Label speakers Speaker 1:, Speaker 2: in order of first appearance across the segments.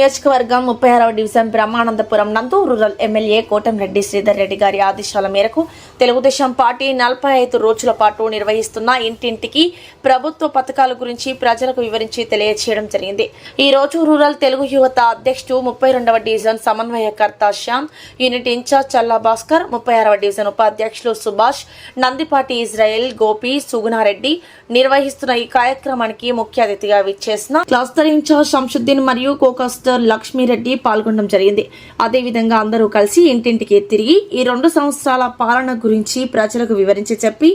Speaker 1: నియోజకవర్గం 36వ డివిజన్ బ్రహ్మానందపురం నందు rural MLA Kotamreddy Sridhar Reddy గారి ఆదేశాల మేరకు తెలుగుదేశం పార్టీ 45 రోజుల పాటు నిర్వహిస్తున్న ఇంటింటికి ప్రభుత్వ పథకాల గురించి ప్రజలకు వివరించి తెలియజేయడం జరిగింది. ఈ రోజు రూరల్ తెలుగు యువత అధ్యక్షుడు 32వ డివిజన్ సమన్వయకర్త శ్యామ్, యూనిట్ ఇన్ఛార్జ్ చల్లా భాస్కర్, 36వ డివిజన్ ఉపాధ్యక్షులు సుభాష్, నందిపాటి ఇజ్రాయెల్, గోపి, సుగుణారెడ్డి నిర్వహిస్తున్న ఈ కార్యక్రమానికి ముఖ్య అతిథిగా విచ్చేసిన క్లస్టర్ ఇన్ఛార్జ్ శంషుద్దీన్ మరియు కోకస్టర్ లక్ష్మీరెడ్డి పాల్గొనడం జరిగింది. అదేవిధంగా అందరూ కలిసి ఇంటింటికి తిరిగి ఈ 2 సంవత్సరాల పాలన గురించి ప్రజలకు వివరించి చెప్పి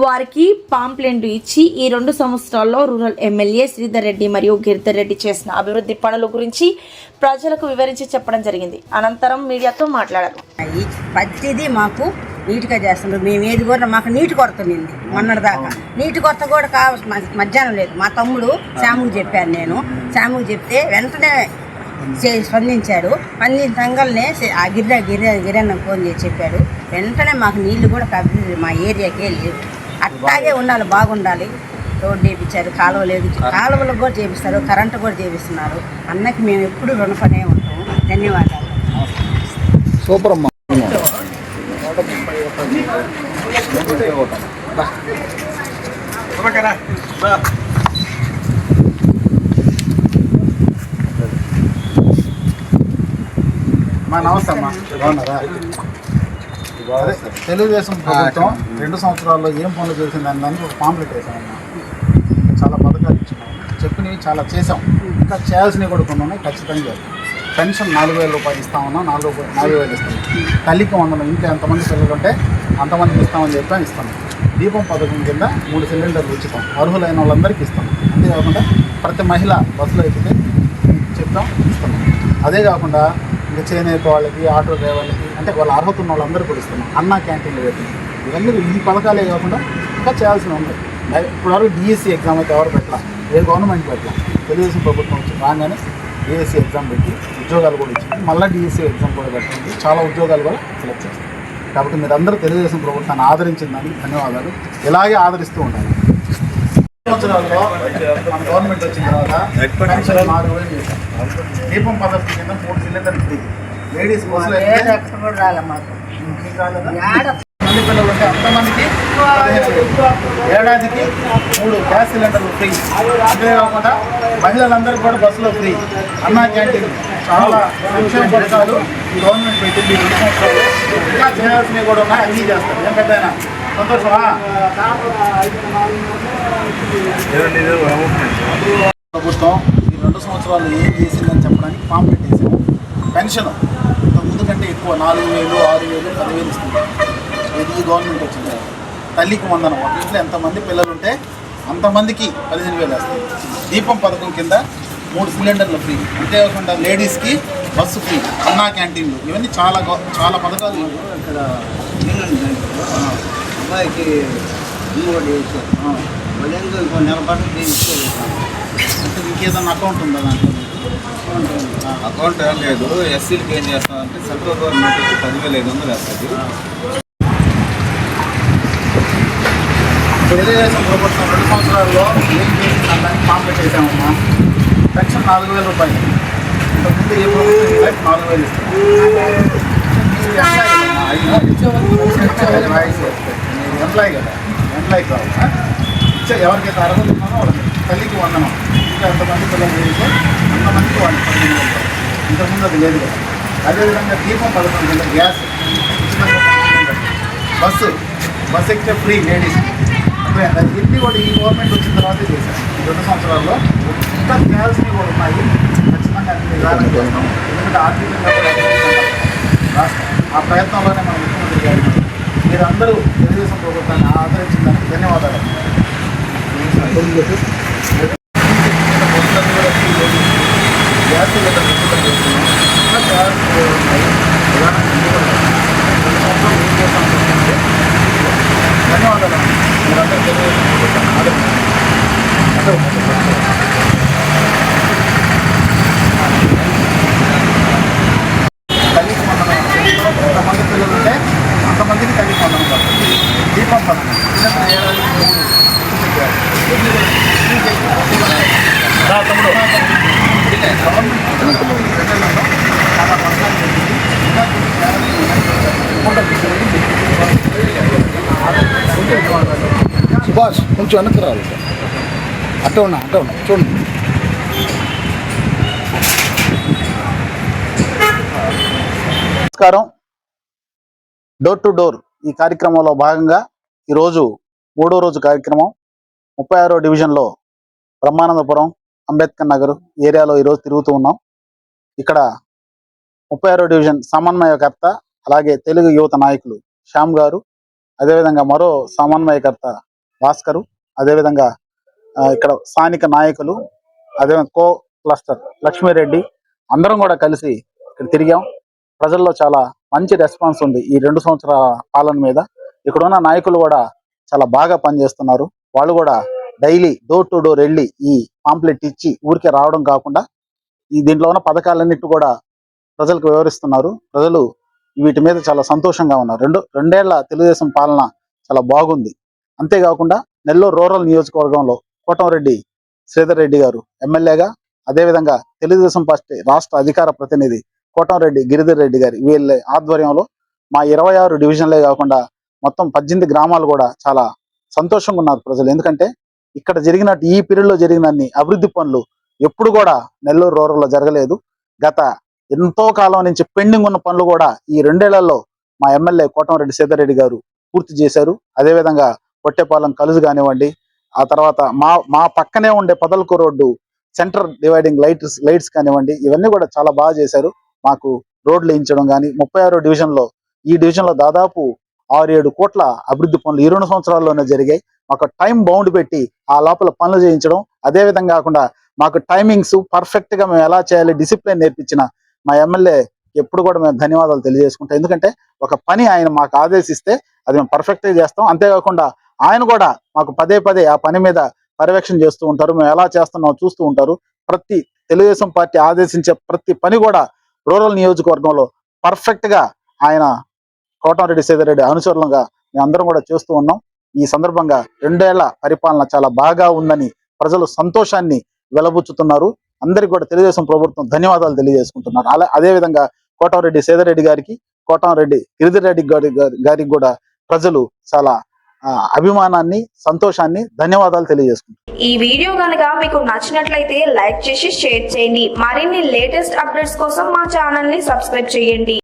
Speaker 1: వారికి పాంప్లెంట్ ఇచ్చి ఈ 2 సంవత్సరాల్లో రూరల్ ఎమ్మెల్యే శ్రీధర్ రెడ్డి మరియు గిరిధర్ రెడ్డి చేసిన అభివృద్ధి పనుల గురించి ప్రజలకు వివరించి చెప్పడం జరిగింది. అనంతరం మీడియాతో మాట్లాడారు.
Speaker 2: ప్రతిదీ మాకు నీట్గా చేస్తున్నారు. మేము ఏది కూడా మాకు నీటి కొరత ఉంది. మొన్నటిదాకా నీటి కొరత కూడా మధ్యాహ్నం లేదు. మా తమ్ముడు శ్యాముకు చెప్పాను. నేను శ్యాముకు చెప్తే వెంటనే స్పందించాడు. స్పందించగానే ఆ గిరన్న ఫోన్ చేసి చెప్పాడు. వెంటనే మాకు నీళ్లు కూడా మా ఏరియాకి వెళ్ళి అట్లాగే ఉండాలి, బాగుండాలి. రోడ్డు వేయించారు, కాలువ లేదు, కాలువలకు కూడా చేపిస్తారు, కరెంటు కూడా చేపిస్తున్నారు. అన్నకి మేము ఎప్పుడు రుణపడే ఉంటాము. ధన్యవాదాలు.
Speaker 3: సూపర్ అమ్మా.
Speaker 4: నమస్తే అమ్మా, బాగున్నారా? తెలుగుదేశం ప్రభుత్వం 2 సంవత్సరాల్లో ఏం పనులు చేసిందని దానికి ఒక పాంప్లెట్ వేసామమ్మా. చాలా పథకాలు ఇచ్చినాము, చెప్పినవి చాలా చేసాం. ఇంకా చేయాల్సినవి కూడా కొన్ని ఉన్నాయి. ఖచ్చితంగా పెన్షన్ 4,000 రూపాయలు ఇస్తామన్నా, 4,000 ఇస్తాం. తల్లికి 100, ఇంట్లో ఎంతమంది పిల్లలు ఉంటే అంతమందికి ఇస్తామని చెప్పి ఇస్తాం. దీపం పథకం కింద 3 సిలిండర్లు ఉచితం, అర్హులైన వాళ్ళందరికీ ఇస్తాం. అంతేకాకుండా ప్రతి మహిళ బస్సులో ఎక్కితే చెప్తాం, ఇస్తాం. అదే కాకుండా ఇంకా చేనేత వాళ్ళకి, ఆటో డ్రైవర్లకి, అంటే వాళ్ళ అర్హత ఉన్న వాళ్ళందరూ కూడా ఇస్తున్నాం. అన్నా క్యాంటీన్లు పెట్టి ఇవన్నీ ఈ పథకాలే కాకుండా ఇంకా చేయాల్సినవి ఉన్నాయి. ఇప్పటివరకు డిఎస్సి ఎగ్జామ్ అయితే ఎవరు పెట్టాలి, ఏ గవర్నమెంట్ పెట్టాలి. తెలుగుదేశం ప్రభుత్వం వచ్చి రాగానే డిఎస్సి ఎగ్జామ్ పెట్టి ఉద్యోగాలు కూడా ఇచ్చింది. మళ్ళీ డిఎస్సి ఎగ్జామ్ కూడా పెట్టింది. చాలా ఉద్యోగాలు కూడా సెలెక్ట్ చేస్తాం. కాబట్టి మీరు అందరూ తెలుగుదేశం ప్రభుత్వాన్ని ఆదరించిన దానికి ధన్యవాదాలు. ఇలాగే ఆదరిస్తూ ఉండాలి. సంవత్సరాల్లో మన గవర్నమెంట్ వచ్చిన తర్వాత పెన్షన్ 4,000 చేశాం. దీపం పథకం కింద 3 సిలిండర్లు ఫ్రీ. లేడీస్ బస్సులో మంది పిల్లలు ఉంటే అంతమందికి 15,000. ఏడాదికి 3 గ్యాస్ సిలిండర్లు ఫ్రీ. అంతేకాకుండా మహిళలందరికీ కూడా బస్సులో ఫ్రీ. అన్నా క్యాంటీన్ చాలా సంక్షేమ పథకాలు ఈ గవర్నమెంట్ పెట్టింది. 2 సంవత్సరాలు ఇంకా చేయాల్సినవి కూడా ఉన్నాయి, అన్నీ చేస్తారు. ఏం పెద్దయినా సంతోషమా? ప్రభుత్వం ఈ 2 సంవత్సరాలు ఏం చేసిందని చెప్పడానికి పాంప్లెట్ వేసాము. పెన్షన్ ముందు కంటే ఎక్కువ 4,000, 6,000, 10,000 ఇస్తుంది. ఇది గవర్నమెంట్ వచ్చింది. తల్లికి 100, ఒక ఇంట్లో ఎంతమంది పిల్లలు ఉంటే అంతమందికి 15,000 వేస్తుంది. దీపం పథకం కింద 3 సిలిండర్లు ఫ్రీ. అంతేకాకుండా లేడీస్కి బస్సు ఫ్రీ, అన్నా క్యాంటీన్లు, ఇవన్నీ చాలా పథకాలు. ఇక్కడ అమ్మాయికి అంటే ఇంకేదన్నా అకౌంట్ ఉందా దాంట్లో?
Speaker 3: అకౌంట్ ఏం లేదు. ఎస్సీలకి ఏం చేస్తామంటే సెంట్రల్ గవర్నమెంట్ 10,500 వేస్తుంది.
Speaker 4: తెలుగుదేశం ప్రభుత్వం 2 సంవత్సరాల్లో ఏం చేసిందని పాంప్లెట్ వేసామమ్మా. పెన్షన్ 4,000 రూపాయలు. ఇంతకుముందు ఏ ప్రభుత్వం 4,000 ఇస్తుంది. ఎంప్లాయీ కదా, ఎంప్లాయీ కావాలి. ఎవరికైతే అర్హత ఉన్నారో వాళ్ళకి తల్లికి 100, ఇంకా ఎంతమంది పిల్లలు చేస్తే అంతమందికి వాళ్ళు 15,000. ఇంతకుముందు అది లేదు కదా. అదేవిధంగా దీపం పథకం కింద గ్యాస్ ఉచితంగా, బస్సు ఎక్కితే ఫ్రీ లేడీస్. ఇవన్నీ కూడా ఈ గవర్నమెంట్ వచ్చిన తర్వాతే చేశారు. 2 సంవత్సరాల్లో ఇంకా చేయాల్సినవి కూడా ఉన్నాయి. ఖచ్చితంగా అన్ని విధానం చేస్తాం. ఎందుకంటే ఆర్థికంగా కూడా రాష్ట్రం ఆ ప్రయత్నంలోనే మన ముఖ్యమంత్రి గారు మీరందరూ తెలుగుదేశం ప్రభుత్వాన్ని ఆదరించిందని ధన్యవాదాలు. గ్యాస్ సిలిండర్ ఉచితం చేస్తున్నాం. ఇంకా చేయాల్సినవి ఉన్నాయి. విధానం ఏం చేస్తాం. ధన్యవాదాలు. మీరందరూ తెలుగుదేశం ప్రభుత్వాన్ని ఆదరించారు. తల్లికి 100, ఎంతమంది పిల్లలు ఉంటే అంతమందికి తల్లికి 100 పడుతుంది. దీపం పథకం ఏడాదికి 3 తమ్ముడు పథకాలు పెట్టింది. ఇంకా కొన్ని సేవలు సుభాష్ కొంచెం వెనక్కి రావాలి. అట్ట ఉన్నా చూడండి. నమస్కారం. డోర్ టు డోర్ ఈ కార్యక్రమంలో భాగంగా ఈరోజు 3వ రోజు కార్యక్రమం 36వ డివిజన్లో బ్రహ్మానందపురం, అంబేద్కర్ నగర్ ఏరియాలో ఈరోజు తిరుగుతూ ఉన్నాం. ఇక్కడ 36వ డివిజన్ సమన్వయకర్త, అలాగే తెలుగు యువత నాయకులు శ్యామ్ గారు, అదేవిధంగా మరో సమన్వయకర్త భాస్కరు, అదేవిధంగా ఇక్కడ స్థానిక నాయకులు, అదేవిధంగా కో క్లస్టర్ లక్ష్మీరెడ్డి, అందరం కూడా కలిసి ఇక్కడ తిరిగాం. ప్రజల్లో చాలా మంచి రెస్పాన్స్ ఉంది ఈ 2 సంవత్సరాల పాలన మీద. ఇక్కడ ఉన్న నాయకులు కూడా చాలా బాగా పనిచేస్తున్నారు. వాళ్ళు కూడా డైలీ డోర్ టు డోర్ వెళ్ళి ఈ పాంప్లెట్ ఇచ్చి ఊరికే రావడం కాకుండా ఈ దీంట్లో ఉన్న పథకాలన్నిటి కూడా ప్రజలకు వివరిస్తున్నారు. ప్రజలు వీటి మీద చాలా సంతోషంగా ఉన్నారు. రెండేళ్ల తెలుగుదేశం పాలన చాలా బాగుంది. అంతేకాకుండా నెల్లూరు రూరల్ నియోజకవర్గంలో కోటంరెడ్డి శ్రీధర్ రెడ్డి గారు ఎమ్మెల్యేగా, అదేవిధంగా తెలుగుదేశం పార్టీ రాష్ట్ర అధికార ప్రతినిధి కోటంరెడ్డి గిరిధర్ రెడ్డి గారి వీళ్ళ ఆధ్వర్యంలో మా 26 డివిజన్లే కాకుండా మొత్తం 18 గ్రామాలు కూడా చాలా సంతోషంగా ఉన్నారు ప్రజలు. ఎందుకంటే ఇక్కడ జరిగినట్టు ఈ పీరియడ్లో జరిగినన్ని అభివృద్ధి పనులు ఎప్పుడు కూడా నెల్లూరు రూరల్లో జరగలేదు. గత ఎంతో కాలం నుంచి పెండింగ్ ఉన్న పనులు కూడా ఈ 2 ఏళ్లలో మా ఎమ్మెల్యే కోటంరెడ్డి శ్రీధర్ రెడ్డి గారు పూర్తి చేశారు. అదేవిధంగా పొట్టేపాలెం కలుసు కానివ్వండి, ఆ తర్వాత మా పక్కనే ఉండే పొదలకు రోడ్డు సెంటర్ డివైడింగ్ లైట్స్ కానివ్వండి, ఇవన్నీ కూడా చాలా బాగా చేశారు. మాకు రోడ్లు వేయించడం కానీ 36వ డివిజన్లో ఈ డివిజన్లో దాదాపు 6-7 కోట్ల అభివృద్ధి పనులు ఈ 2 సంవత్సరాల్లోనే జరిగాయి. మాకు టైం బౌండ్ పెట్టి ఆ లోపల పనులు చేయించడం, అదేవిధంగా కాకుండా మాకు టైమింగ్స్ పర్ఫెక్ట్గా మేము ఎలా చేయాలి డిసిప్లిన్ నేర్పించిన మా ఎమ్మెల్యే ఎప్పుడు కూడా మేము ధన్యవాదాలు తెలియజేసుకుంటాం. ఎందుకంటే ఒక పని ఆయన మాకు ఆదేశిస్తే అది మేము పర్ఫెక్ట్గా చేస్తాం. అంతేకాకుండా ఆయన కూడా మాకు పదే ఆ పని మీద పర్యవేక్షణ చేస్తూ ఉంటారు. మేము ఎలా చేస్తున్నామో చూస్తూ ఉంటారు. ప్రతి తెలుగుదేశం పార్టీ ఆదేశించే ప్రతి పని కూడా రూరల్ నియోజకవర్గంలో పర్ఫెక్ట్గా ఆయన కోటంరెడ్డి శ్రీధర్ రెడ్డి అనుచరులుగా మేము అందరం కూడా చేస్తూ ఉన్నాం. ఈ సందర్భంగా 2 ఏళ్ల పరిపాలన చాలా బాగా ఉందని ప్రజలు సంతోషాన్ని వెలబుచ్చుతున్నారు. అందరికీ కూడా తెలుగుదేశం ప్రభుత్వం ధన్యవాదాలు తెలియజేసుకుంటున్నారు. అదేవిధంగా కోటంరెడ్డి శ్రీధర్ రెడ్డి గారికి, కోటంరెడ్డి గిరిధర్ రెడ్డి గారికి కూడా ప్రజలు చాలా అభిమానాన్ని, సంతోషాన్ని, ధన్యవాదాలు తెలియజేసుకుంటున్నారు.
Speaker 1: ఈ వీడియో కనుక మీకు నచ్చినట్లయితే లైక్ చేసి షేర్ చేయండి. మరిన్ని లేటెస్ట్ అప్డేట్స్ కోసం మా ఛానల్ ని సబ్స్క్రైబ్ చేయండి.